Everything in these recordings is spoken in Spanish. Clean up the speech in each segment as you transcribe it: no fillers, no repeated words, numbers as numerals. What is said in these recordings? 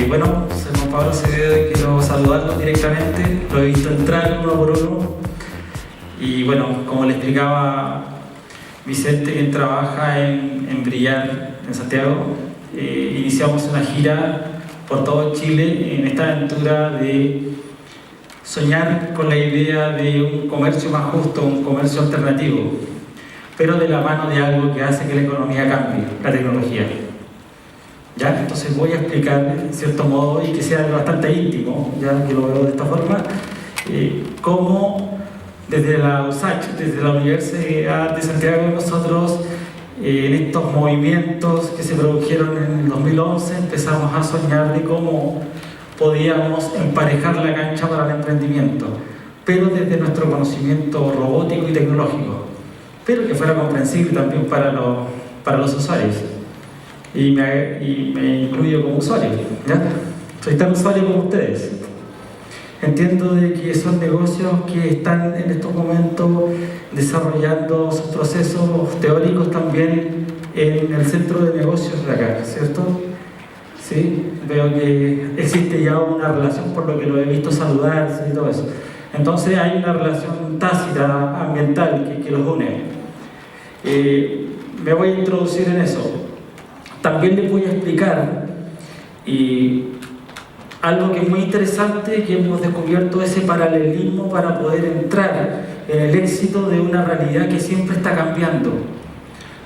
Bueno, soy Juan Pablo Acevedo y quiero saludarlos directamente. Lo he visto entrar uno por uno. Y bueno, como le explicaba Vicente, quien trabaja en Brillar, en Santiago, iniciamos una gira por todo Chile en esta aventura de soñar con la idea de un comercio más justo, un comercio alternativo, pero de la mano de algo que hace que la economía cambie, la tecnología. ¿Ya? Entonces voy a explicar, en cierto modo, y que sea bastante íntimo, ya que lo veo de esta forma, cómo desde la USACH, desde la Universidad de Santiago, nosotros en estos movimientos que se produjeron en el 2011 empezamos a soñar de cómo podíamos emparejar la cancha para el emprendimiento, pero desde nuestro conocimiento robótico y tecnológico, pero que fuera comprensible también para los usuarios. Y me incluyo como usuario, ¿ya? Soy tan usuario como ustedes. Entiendo de que son negocios que están en estos momentos desarrollando sus procesos teóricos también en el centro de negocios de acá, ¿cierto? Sí, veo que existe ya una relación, por lo que lo he visto saludarse y todo eso. Entonces hay una relación tácita, ambiental, que los une. Me voy a introducir en eso. También les voy a explicar algo que es muy interesante, que hemos descubierto ese paralelismo para poder entrar en el éxito de una realidad que siempre está cambiando.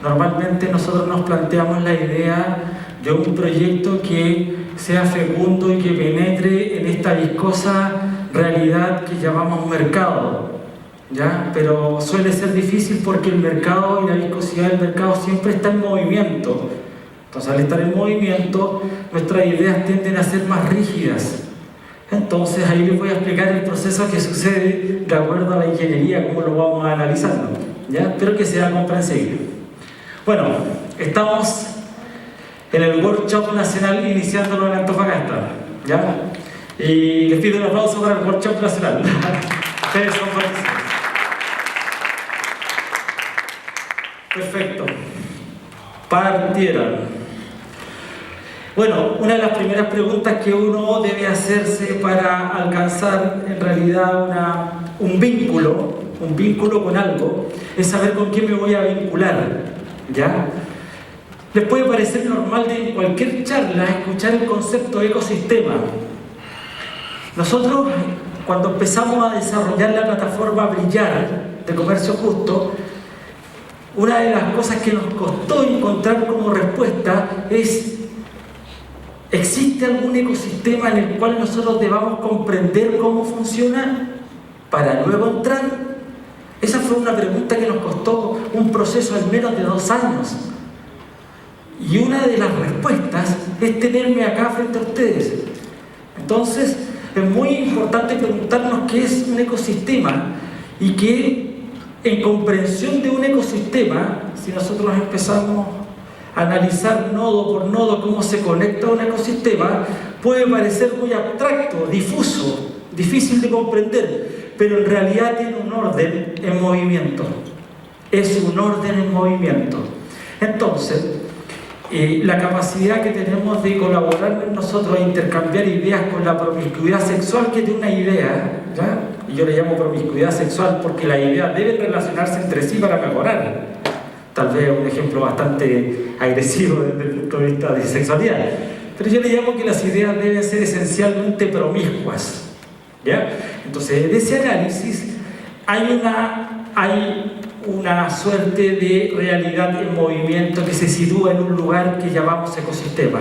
Normalmente nosotros nos planteamos la idea de un proyecto que sea fecundo y que penetre en esta viscosa realidad que llamamos mercado, ¿ya? Pero suele ser difícil porque el mercado y la viscosidad del mercado siempre está en movimiento. Entonces, al estar en movimiento, nuestras ideas tienden a ser más rígidas. Entonces, ahí les voy a explicar el proceso que sucede de acuerdo a la ingeniería, cómo lo vamos analizando, ¿ya? Espero que sea comprensible. Bueno, estamos en el Workshop Nacional iniciándolo en Antofagasta, ¿ya? Y les pido un aplauso para el Workshop Nacional. Ustedes son partícipes. Perfecto. Partieron. Bueno, una de las primeras preguntas que uno debe hacerse para alcanzar en realidad un vínculo con algo, es saber con quién me voy a vincular, ¿ya? Les puede parecer normal de cualquier charla escuchar el concepto de ecosistema. Nosotros, cuando empezamos a desarrollar la plataforma Brillar de Comercio Justo, una de las cosas que nos costó encontrar como respuesta es: ¿existe algún ecosistema en el cual nosotros debamos comprender cómo funciona para luego entrar? Esa fue una pregunta que nos costó un proceso al menos de 2 años. Y una de las respuestas es tenerme acá frente a ustedes. Entonces, es muy importante preguntarnos qué es un ecosistema y que en comprensión de un ecosistema, si nosotros empezamos a analizar nodo por nodo cómo se conecta un ecosistema, puede parecer muy abstracto, difuso, difícil de comprender, pero en realidad tiene un orden en movimiento. Es un orden en movimiento. Entonces, la capacidad que tenemos de colaborar nosotros a intercambiar ideas con la promiscuidad sexual que tiene una idea, ¿ya? Y yo le llamo promiscuidad sexual porque las ideas deben relacionarse entre sí para mejorar. Tal vez un ejemplo bastante agresivo desde el punto de vista de sexualidad, pero yo le llamo que las ideas deben ser esencialmente promiscuas, ¿ya? Entonces, en ese análisis hay una suerte de realidad en movimiento que se sitúa en un lugar que llamamos ecosistema.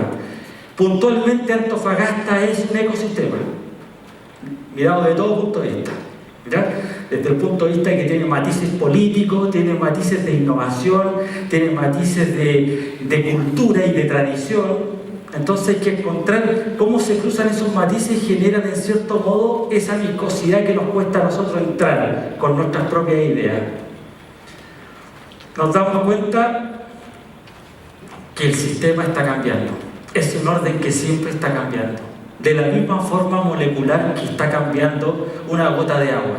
Puntualmente, Antofagasta es un ecosistema, mirado de todo punto de vista, ¿ya? Desde el punto de vista que tiene matices políticos, tiene matices de innovación, tiene matices de cultura y de tradición. Entonces hay que encontrar cómo se cruzan esos matices y generan en cierto modo esa viscosidad que nos cuesta a nosotros entrar con nuestras propias ideas. Nos damos cuenta que el sistema está cambiando. Es un orden que siempre está cambiando. De la misma forma molecular que está cambiando una gota de agua.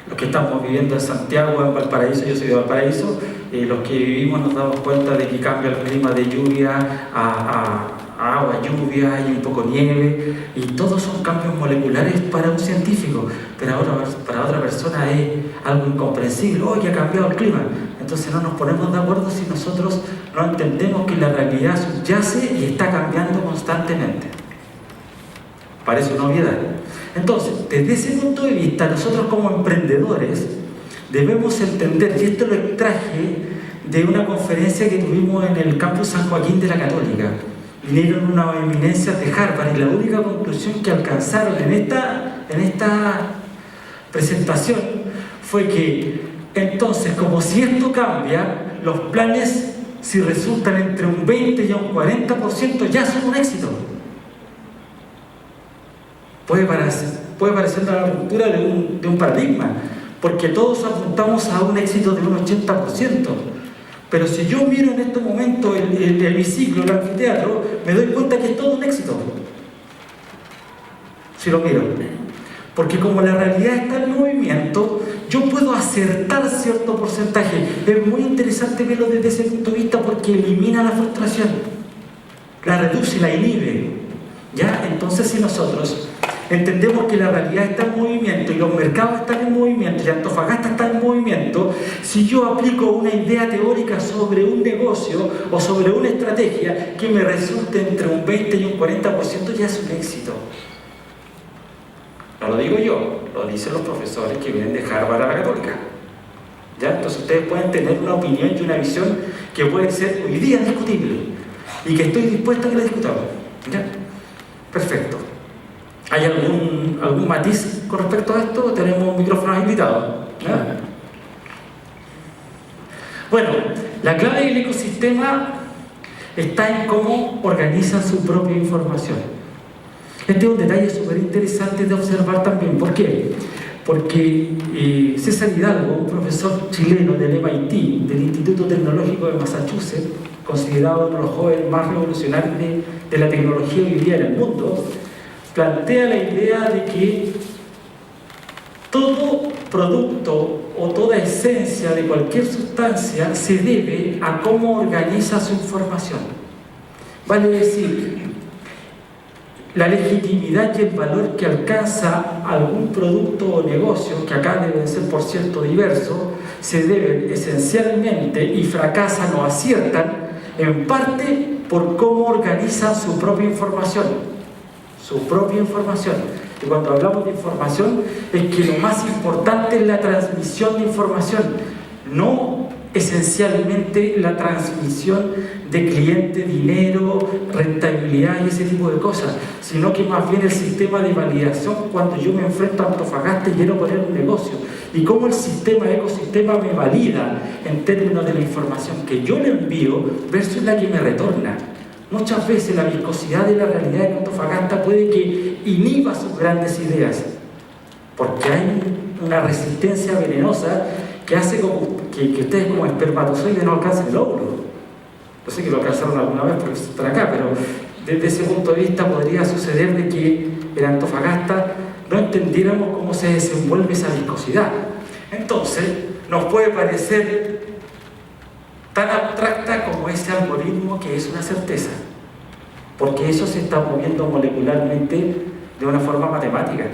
Los que estamos viviendo en Santiago, en Valparaíso, yo soy de Valparaíso, los que vivimos nos damos cuenta de que cambia el clima de lluvia agua, lluvia, hay un poco de nieve, y todos son cambios moleculares para un científico, pero ahora para otra persona es algo incomprensible. ¡Oh, ha cambiado el clima! Entonces no nos ponemos de acuerdo si nosotros no entendemos que la realidad subyace y está cambiando constantemente. Parece una obviedad. Entonces, desde ese punto de vista, nosotros como emprendedores debemos entender, y esto lo extraje de una conferencia que tuvimos en el campus San Joaquín de la Católica. Vinieron unas eminencias de Harvard y la única conclusión que alcanzaron en esta presentación fue que entonces, como si esto cambia, los planes, si resultan entre un 20 y un 40%, ya son un éxito. Puede parecer una ruptura de un paradigma, porque todos apuntamos a un éxito de un 80%. Pero si yo miro en este momento el hemiciclo, el anfiteatro, me doy cuenta que es todo un éxito. Si lo miro. Porque como la realidad está en movimiento, yo puedo acertar cierto porcentaje. Es muy interesante verlo desde ese punto de vista porque elimina la frustración, la reduce, la inhibe. ¿Ya? Entonces, si nosotros entendemos que la realidad está en movimiento y los mercados están en movimiento y Antofagasta está en movimiento, si yo aplico una idea teórica sobre un negocio o sobre una estrategia que me resulte entre un 20 y un 40%, ya es un éxito. No lo digo yo, lo dicen los profesores que vienen de Harvard a la Católica. ¿Ya? Entonces ustedes pueden tener una opinión y una visión que puede ser hoy día discutible y que estoy dispuesto a que la discutamos. ¿Ya? Perfecto. ¿Hay algún matiz con respecto a esto? Tenemos micrófonos invitados. ¿Ya? Bueno, la clave del ecosistema está en cómo organizan su propia información. Este es un detalle súper interesante de observar también. ¿Por qué? Porque César Hidalgo, un profesor chileno del MIT, del Instituto Tecnológico de Massachusetts, considerado uno de los jóvenes más revolucionarios de la tecnología hoy día en el mundo, plantea la idea de que todo producto o toda esencia de cualquier sustancia se debe a cómo organiza su información. Vale decir, la legitimidad y el valor que alcanza algún producto o negocio, que acá deben ser por cierto diversos, se deben esencialmente, y fracasan o aciertan, en parte por cómo organizan su propia información. Su propia información. Y cuando hablamos de información, es que lo más importante es la transmisión de información, no esencialmente la transmisión de cliente, dinero, rentabilidad y ese tipo de cosas, sino que más bien el sistema de validación cuando yo me enfrento a Antofagasta y quiero poner un negocio, y cómo el ecosistema me valida en términos de la información que yo le envío versus la que me retorna. Muchas veces la viscosidad de la realidad en Antofagasta puede que inhiba sus grandes ideas, porque hay una resistencia venenosa que hace que ustedes como espermatozoides no alcancen el óvulo. Yo sé que lo alcanzaron alguna vez porque están acá, pero desde ese punto de vista podría suceder de que en Antofagasta no entendiéramos cómo se desenvuelve esa viscosidad. Entonces, nos puede parecer tan abstracta como ese algoritmo que es una certeza, porque eso se está moviendo molecularmente de una forma matemática.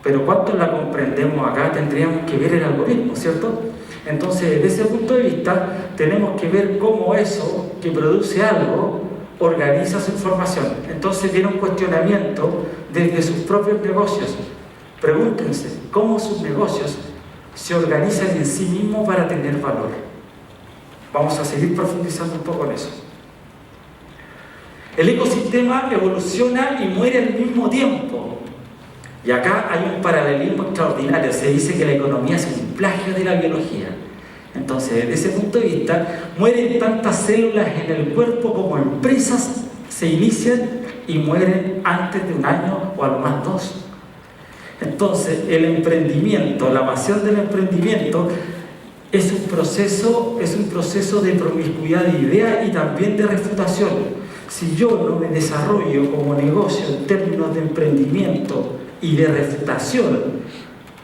Pero ¿cuánto la comprendemos acá? Tendríamos que ver el algoritmo, ¿cierto? Entonces, desde ese punto de vista, tenemos que ver cómo eso que produce algo organiza su información. Entonces viene un cuestionamiento desde sus propios negocios. Pregúntense cómo sus negocios se organizan en sí mismos para tener valor. Vamos a seguir profundizando un poco en eso. El ecosistema evoluciona y muere al mismo tiempo. Y acá hay un paralelismo extraordinario. Se dice que la economía es un plagio de la biología. Entonces, desde ese punto de vista, mueren tantas células en el cuerpo como empresas se inician y mueren antes de un año o a lo más 2. Entonces, el emprendimiento, la pasión del emprendimiento es un proceso de promiscuidad de ideas y también de refutación. Si yo no me desarrollo como negocio en términos de emprendimiento y de refutación,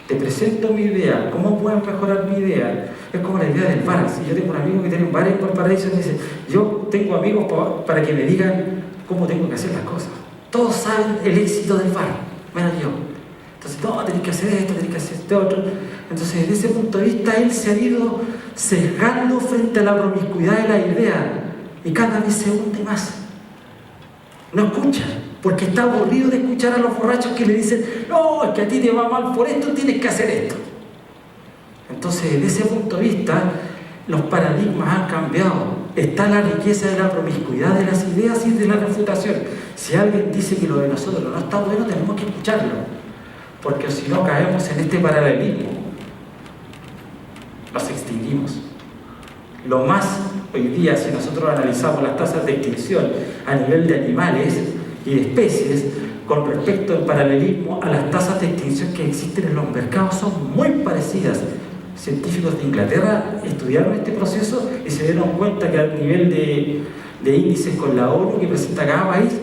te presento mi idea, ¿cómo pueden mejorar mi idea? Es como la idea del bar. Si yo tengo un amigo que tiene un bar en Valparaíso y me dice, yo tengo amigos para que me digan cómo tengo que hacer las cosas. Todos saben el éxito del bar, menos yo. Entonces, no, tenés que hacer esto, tenés que hacer este otro. Entonces, desde ese punto de vista, él se ha ido sesgando frente a la promiscuidad de la idea y cada vez se hunde más. No escucha, porque está aburrido de escuchar a los borrachos que le dicen, no, es que a ti te va mal por esto, tienes que hacer esto. Entonces, desde ese punto de vista, los paradigmas han cambiado. Está la riqueza de la promiscuidad de las ideas y de la refutación. Si alguien dice que lo de nosotros no está bueno, tenemos que escucharlo, porque si no caemos en este paralelismo, nos extinguimos. Lo más hoy día, si nosotros analizamos las tasas de extinción a nivel de animales y de especies, con respecto al paralelismo a las tasas de extinción que existen en los mercados, son muy parecidas. Científicos de Inglaterra estudiaron este proceso y se dieron cuenta que al nivel de índices con la ONU que presenta cada país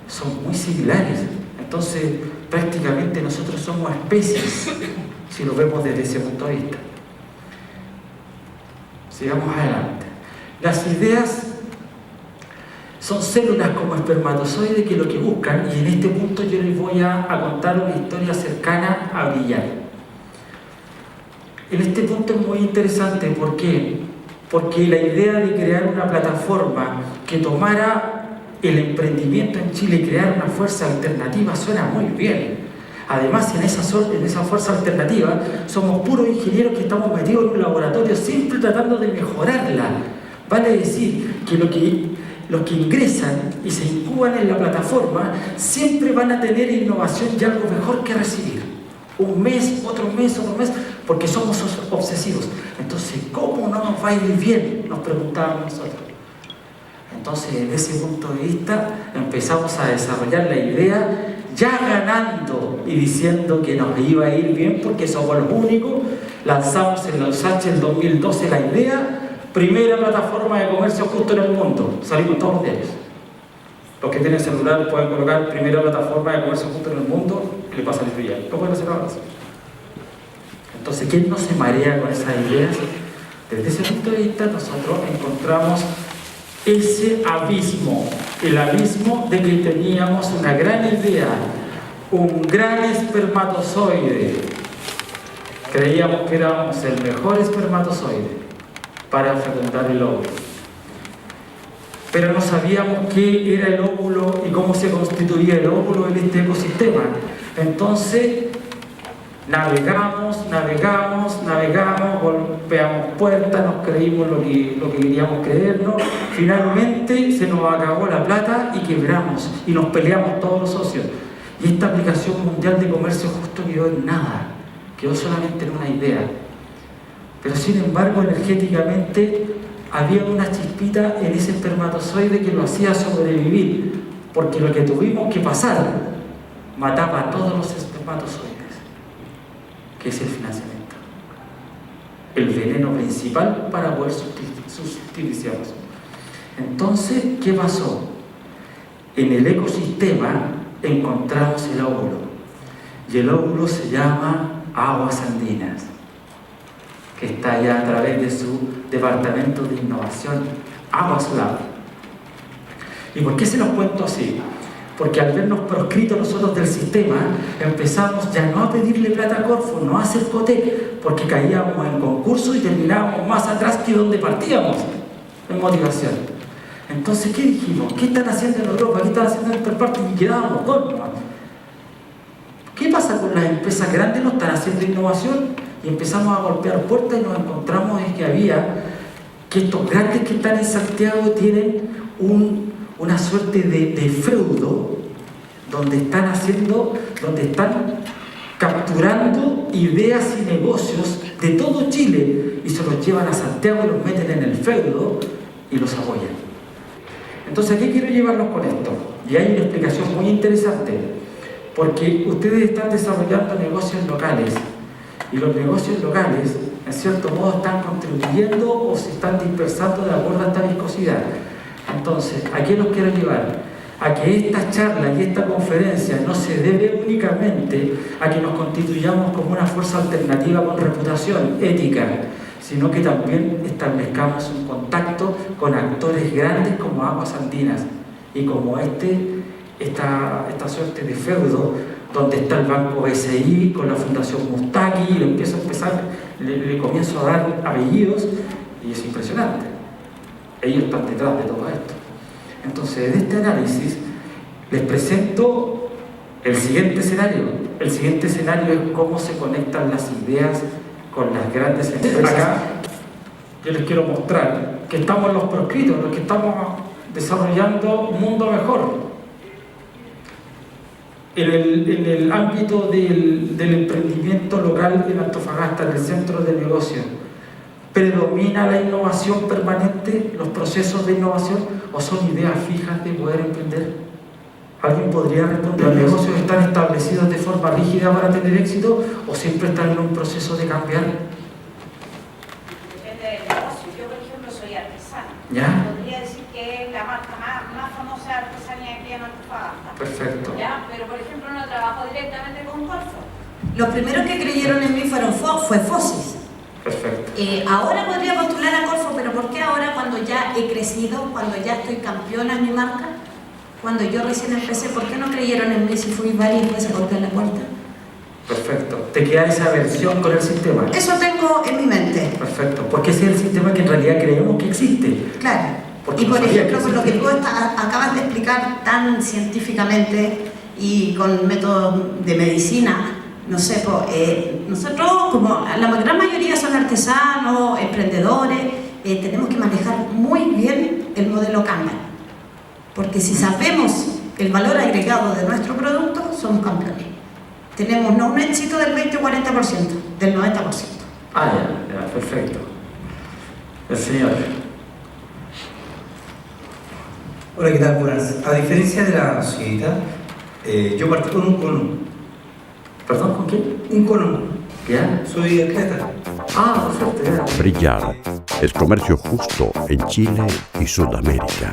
son muy similares. Entonces, prácticamente nosotros somos especies, si lo vemos desde ese punto de vista. Sigamos adelante. Las ideas son células como espermatozoides que lo que buscan, y en este punto yo les voy a contar una historia cercana a Brillar. En este punto es muy interesante, ¿por qué? Porque la idea de crear una plataforma que tomara el emprendimiento en Chile y crear una fuerza alternativa suena muy bien. Además, en esa fuerza alternativa somos puros ingenieros que estamos metidos en un laboratorio siempre tratando de mejorarla. Vale decir que los que ingresan y se incuban en la plataforma siempre van a tener innovación y algo mejor que recibir. Un mes, otro mes, porque somos obsesivos. Entonces, ¿cómo no nos va a ir bien? Nos preguntábamos nosotros. Entonces, desde ese punto de vista, empezamos a desarrollar la idea ya ganando y diciendo que nos iba a ir bien porque somos los únicos. Lanzamos en la USACH en 2012 la idea, primera plataforma de comercio justo en el mundo. Salimos todos los días. Los que tienen celular pueden colocar primera plataforma de comercio justo en el mundo y le pasan el día. Lo pueden hacer ahora. Entonces, ¿quién no se marea con esas ideas? Desde ese punto de vista, nosotros encontramos ese abismo, el abismo de que teníamos una gran idea, un gran espermatozoide. Creíamos que éramos el mejor espermatozoide para fecundar el óvulo. Pero no sabíamos qué era el óvulo y cómo se constituía el óvulo en este ecosistema. Entonces, navegamos, golpeamos puertas, nos creímos lo que queríamos creernos. Finalmente se nos acabó la plata y quebramos y nos peleamos todos los socios. Y esta aplicación mundial de comercio justo quedó en nada, quedó solamente en una idea. Pero sin embargo, energéticamente había una chispita en ese espermatozoide que lo hacía sobrevivir, porque lo que tuvimos que pasar mataba a todos los espermatozoides, que es el financiamiento, el veneno principal para poder sustituirnos. Entonces, ¿qué pasó? En el ecosistema encontramos el óvulo, y el óvulo se llama Aguas Andinas, que está allá a través de su departamento de innovación, Aguas Lab. ¿Y por qué se los cuento así? Porque al vernos proscritos nosotros del sistema, empezamos ya no a pedirle plata a Corfo, no a hacer Cotec, porque caíamos en concurso y terminábamos más atrás que donde partíamos, en motivación. Entonces, ¿qué dijimos? ¿Qué están haciendo en Europa? ¿Qué están haciendo en otras partes? Y quedábamos dos nomás. ¿Qué pasa con las empresas grandes? No están haciendo innovación. Y empezamos a golpear puertas y nos encontramos en que estos grandes que están en Santiago tienen una suerte de feudo donde están capturando ideas y negocios de todo Chile y se los llevan a Santiago y los meten en el feudo y los apoyan. Entonces, ¿a qué quiero llevarlos con esto? Y hay una explicación muy interesante, porque ustedes están desarrollando negocios locales y los negocios locales, en cierto modo, están contribuyendo o se están dispersando de acuerdo a esta viscosidad. Entonces, ¿a qué los quiero llevar? A que esta charla y esta conferencia no se debe únicamente a que nos constituyamos como una fuerza alternativa con reputación ética, sino que también establezcamos un contacto con actores grandes como Aguas Andinas, Y como esta suerte de feudo, donde está el Banco BCI con la Fundación Mustaki, y le comienzo a dar apellidos, y es impresionante. Ellos están detrás de todo esto. Entonces, de este análisis, les presento el siguiente escenario. El siguiente escenario es cómo se conectan las ideas con las grandes empresas. Acá yo les quiero mostrar que estamos los proscritos, los que estamos desarrollando un mundo mejor. En el ámbito del emprendimiento local en Antofagasta, en el centro del negocio, ¿predomina la innovación permanente, los procesos de innovación, o son ideas fijas de poder emprender? ¿Alguien podría responder? ¿Los negocios están establecidos de forma rígida para tener éxito o siempre están en un proceso de cambiar? Depende del negocio. Yo, por ejemplo, soy artesana. ¿Ya? Podría decir que es la marca más famosa de artesanía aquí en Antofagasta. Perfecto. ¿Ya? Pero, por ejemplo, no trabajo directamente con Corfo. Los primeros que creyeron en mí fue Fosis. Perfecto. Ahora podría postular a Corfo, pero ¿por qué ahora, cuando ya he crecido, cuando ya estoy campeona en mi marca? Cuando yo recién empecé, ¿por qué no creyeron en mí si fui varias veces a golpear la puerta? Perfecto. ¿Te queda esa versión con el sistema? Eso tengo en mi mente. Perfecto. Porque ese es el sistema que en realidad creemos que existe. Claro. Porque Y por no sabía ejemplo, que con lo que existía. tú acabas de explicar tan científicamente y con métodos de medicina, no sé, nosotros, como la gran mayoría son artesanos, emprendedores, tenemos que manejar muy bien el modelo Kanban. Porque si sabemos el valor agregado de nuestro producto, somos campeones. Tenemos no un éxito del 20 o 40%, del 90%. Ah, ya, perfecto. El señor. Hola, ¿qué tal? Buenas. A diferencia de la señorita, yo partí con un cono. ¿Perdón, con quién? Un cono. ¿Ya? Soy atleta. Ah, perfecto, ya. Brillar es comercio justo en Chile y Sudamérica.